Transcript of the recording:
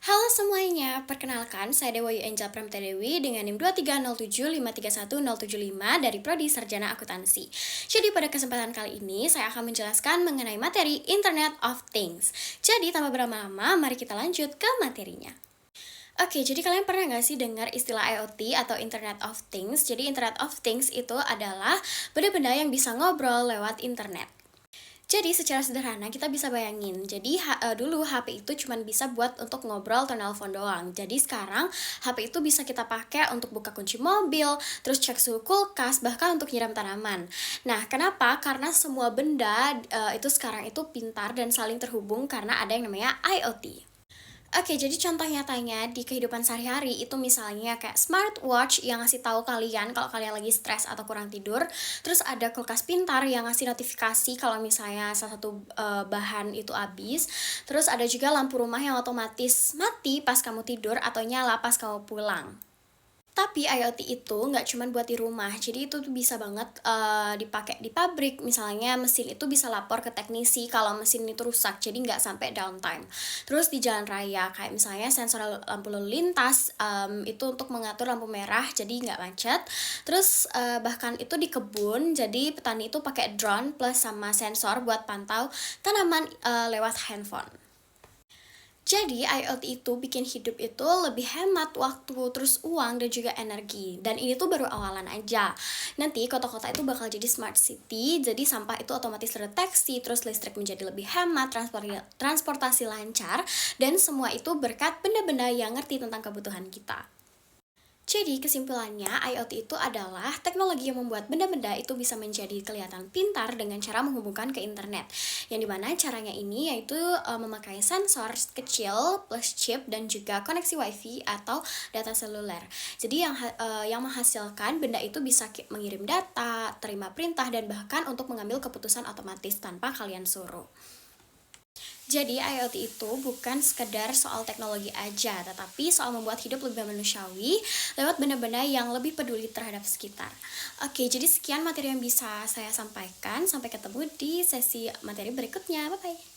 Halo semuanya, perkenalkan saya Dewa Angel Pramita Dewi dengan NIM 23075310775 dari Prodi Sarjana Akuntansi. Jadi pada kesempatan kali ini saya akan menjelaskan mengenai materi Internet of Things. Jadi tanpa berlama-lama, mari kita lanjut ke materinya. Oke, jadi kalian pernah nggak sih dengar istilah IoT atau Internet of Things? Jadi Internet of Things itu adalah benda-benda yang bisa ngobrol lewat internet. Jadi secara sederhana kita bisa bayangin, jadi dulu HP itu cuma bisa buat untuk ngobrol atau nelpon doang. Jadi sekarang HP itu bisa kita pakai untuk buka kunci mobil, terus cek suhu kulkas, bahkan untuk nyiram tanaman. Nah, kenapa? Karena semua benda itu sekarang itu pintar dan saling terhubung karena ada yang namanya IoT. Oke, jadi contoh nyatanya di kehidupan sehari-hari itu misalnya kayak smartwatch yang ngasih tahu kalian kalau kalian lagi stres atau kurang tidur. Terus ada kulkas pintar yang ngasih notifikasi kalau misalnya salah satu bahan itu habis. Terus ada juga lampu rumah yang otomatis mati pas kamu tidur atau nyala pas kamu pulang. Tapi IoT itu nggak cuma buat di rumah, jadi itu tuh bisa banget dipakai di pabrik. Misalnya mesin itu bisa lapor ke teknisi kalau mesin itu rusak, jadi nggak sampai downtime. Terus di jalan raya, kayak misalnya sensor lampu lalu lintas itu untuk mengatur lampu merah, jadi nggak macet. Terus bahkan itu di kebun, jadi petani itu pakai drone plus sama sensor buat pantau tanaman lewat handphone. Jadi IoT itu bikin hidup itu lebih hemat waktu, terus uang dan juga energi. Dan ini tuh baru awalan aja. Nanti kota-kota itu bakal jadi smart city, jadi sampah itu otomatis terdeteksi, terus listrik menjadi lebih hemat, transportasi lancar, dan semua itu berkat benda-benda yang ngerti tentang kebutuhan kita. Jadi kesimpulannya IoT itu adalah teknologi yang membuat benda-benda itu bisa menjadi kelihatan pintar dengan cara menghubungkan ke internet. Yang dimana caranya ini yaitu memakai sensor kecil plus chip dan juga koneksi wifi atau data seluler. Jadi yang menghasilkan benda itu bisa mengirim data, terima perintah dan bahkan untuk mengambil keputusan otomatis tanpa kalian suruh. Jadi IoT itu bukan sekedar soal teknologi aja, tetapi soal membuat hidup lebih manusiawi lewat benda-benda yang lebih peduli terhadap sekitar. Oke, jadi sekian materi yang bisa saya sampaikan. Sampai ketemu di sesi materi berikutnya. Bye-bye.